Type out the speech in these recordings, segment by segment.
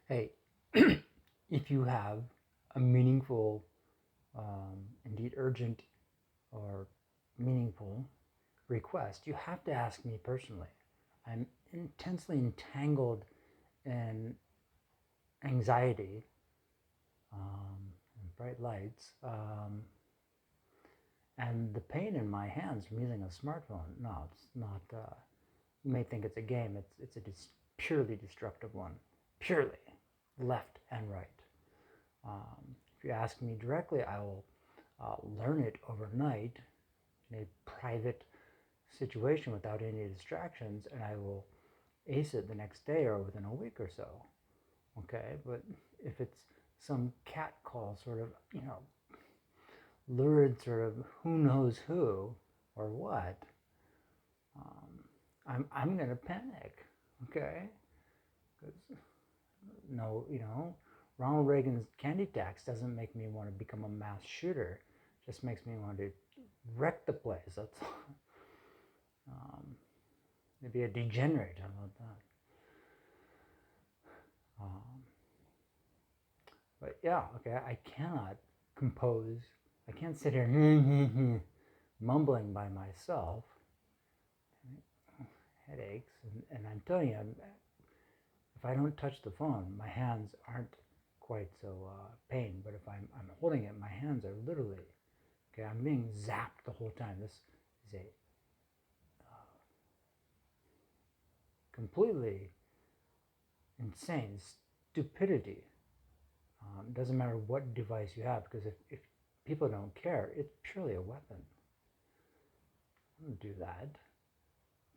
Hey, if you have a meaningful, indeed urgent or meaningful request, you have to ask me personally. I'm intensely entangled in anxiety and bright lights, and the pain in my hands from using a smartphone. No, it's not. You may think it's a game. It's a purely destructive one, purely left and right. If you ask me directly, I will learn it overnight in a private situation without any distractions, and I will ace it the next day or within a week or so. Okay, but if it's some cat call, sort of, lurid, sort of who knows who or what, I'm gonna panic. Okay, because no, Ronald Reagan's candy tax doesn't make me want to become a mass shooter. It just makes me want to wreck the place. That's maybe a degenerate. How about that? Um, but yeah, okay. I cannot compose. I can't sit here mumbling by myself. Headaches, and I'm telling you, if I don't touch the phone, my hands aren't quite so pain. But if I'm holding it, my hands are literally okay. I'm being zapped the whole time. This is a completely insane stupidity. Doesn't matter what device you have, because if people don't care, it's purely a weapon. I don't do that.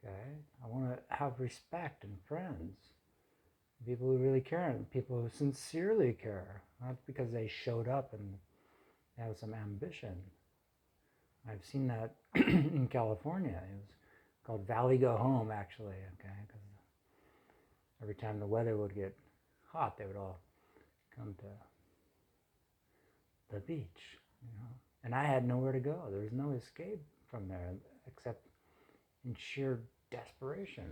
Okay, I want to have respect and friends, people who really care, and people who sincerely care, not because they showed up and have some ambition. I've seen that in California. It was called Valley Go Home, actually. Okay, because every time the weather would get hot, they would all come to the beach, And I had nowhere to go. There was no escape from there except in sheer desperation.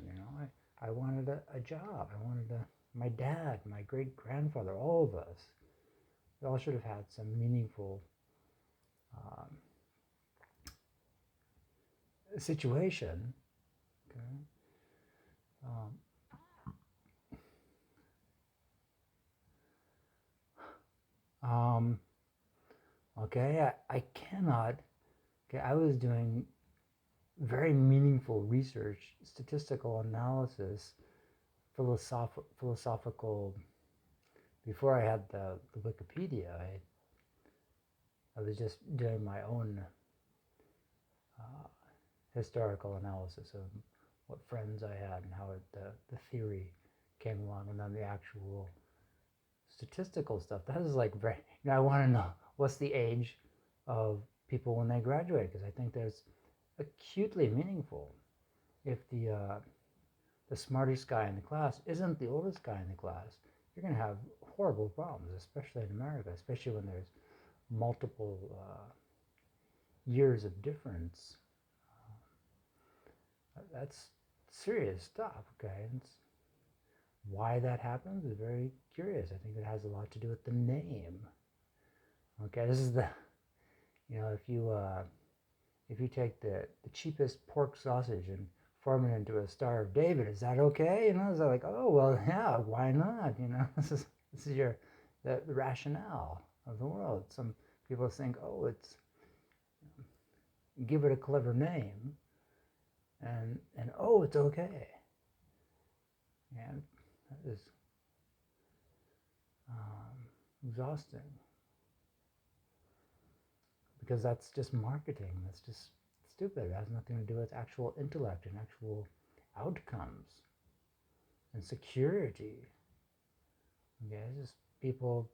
I wanted a job. I wanted my dad, my great grandfather, all of us. We all should have had some meaningful um, situation. Okay. Um, okay. I cannot. Okay. I was doing very meaningful research, statistical analysis, philosophical. Before I had the Wikipedia, I was just doing my own uh, historical analysis of what friends I had and how the theory came along, and then the actual statistical stuff. That is like very. I want to know what's the age of people when they graduate, because I think that's acutely meaningful. If the smartest guy in the class isn't the oldest guy in the class, you're going to have horrible problems, especially in America, especially when there's multiple years of difference. That's serious stuff, okay? It's, why that happens is very curious. I think it has a lot to do with the name. Okay, this is the, if you take the cheapest pork sausage and form it into a Star of David, is that okay? Is that like, oh well, yeah, why not? This is the rationale of the world. Some people think, oh, it's give it a clever name, and oh, it's okay. And that is exhausting, because that's just marketing. That's just stupid. It has nothing to do with actual intellect and actual outcomes and security. Okay, it's just people.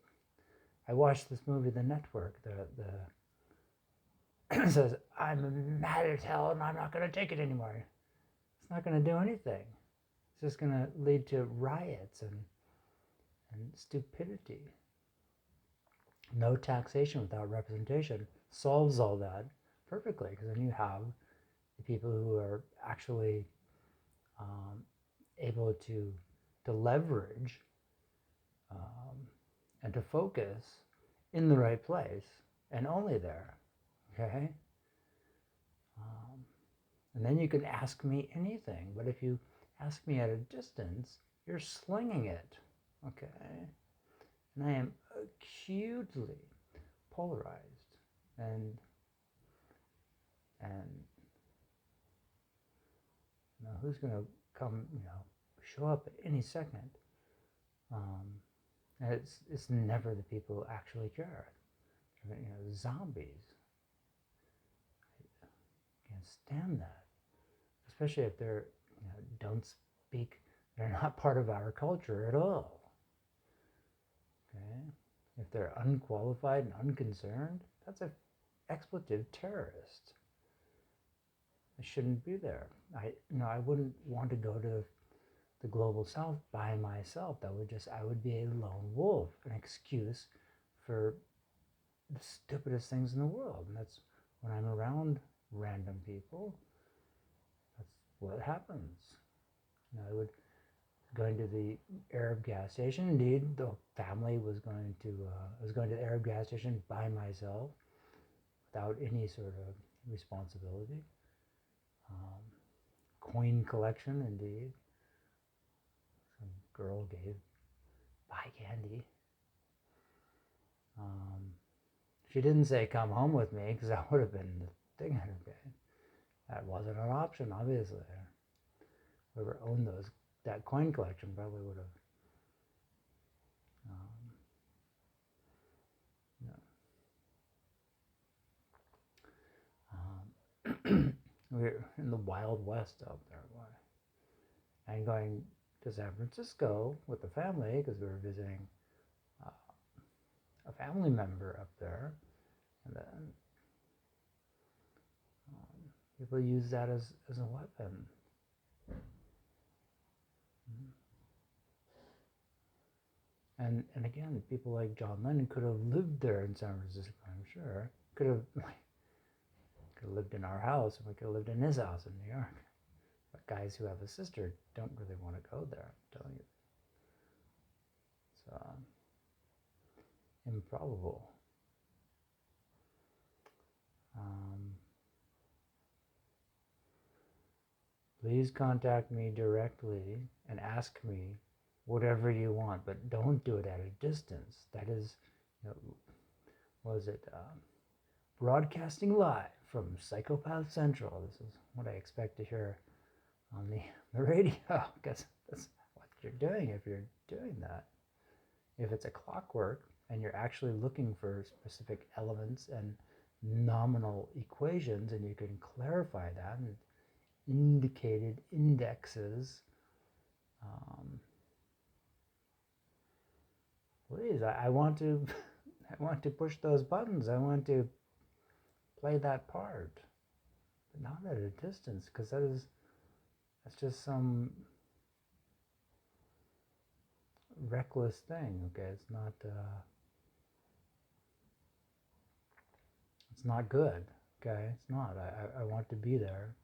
I watched this movie, The Network. The says, I'm mad as hell and I'm not going to take it anymore. It's not going to do anything. It's just going to lead to riots and stupidity. No taxation without representation solves all that perfectly, because then you have the people who are actually able to leverage and to focus in the right place and only there, okay? And then you can ask me anything, but if you ask me at a distance, you're slinging it, okay? And I am acutely polarized, and who's going to come, show up at any second? And it's never the people who actually care. Zombies. I can't stand that, especially if they're don't speak. They're not part of our culture at all. Okay, if they're unqualified and unconcerned, that's an expletive terrorist. I shouldn't be there. I wouldn't want to go to the global south by myself. I would be a lone wolf, an excuse for the stupidest things in the world. And that's when I'm around random people, that's what happens. I would going to the Arab gas station. Indeed, the family was going to the Arab gas station by myself, without any sort of responsibility. Coin collection, indeed. Some girl gave buy candy. She didn't say come home with me, because that would have been the thing. Okay, that wasn't an option, obviously. Whoever owned that coin collection probably would have. We're in the Wild West out there. And going to San Francisco with the family, because we were visiting a family member up there. And then people use that as a weapon. And again, people like John Lennon could have lived there in San Francisco, I'm sure. Could have lived in our house, and we could have lived in his house in New York. But guys who have a sister don't really want to go there, I'm telling you. It's improbable. Please contact me directly and ask me whatever you want, but don't do it at a distance. That is, broadcasting live from Psychopath Central. This is what I expect to hear on the radio, because that's what you're doing if you're doing that. If it's a clockwork and you're actually looking for specific elements and nominal equations, and you can clarify that and indicated indexes, please, I want to push those buttons. I want to play that part, but not at a distance, because that's just some reckless thing. Okay, it's not good. Okay, it's not. I want to be there.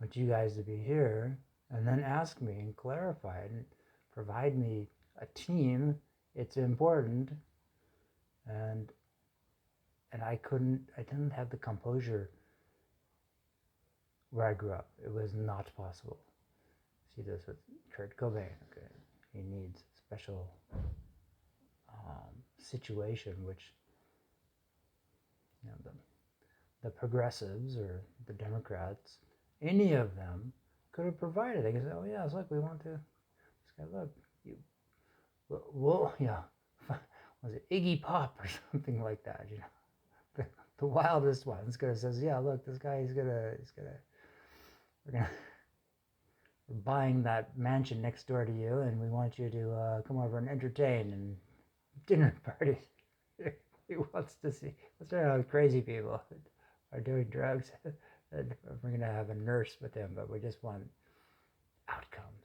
I want you guys to be here, and then ask me and clarify it and provide me a team. It's important, and I didn't have the composure where I grew up. It was not possible. See this with Kurt Cobain. Okay, he needs special situation, which the progressives or the Democrats, any of them, could have provided. They could say, "Oh yes, look, we want to. This guy, look, was it Iggy Pop or something like that? The wildest ones could have says, yeah, look, this guy, we're buying that mansion next door to you, and we want you to come over and entertain and dinner parties." He wants to see what's how crazy people are doing drugs. And we're going to have a nurse with him, but we just want outcomes.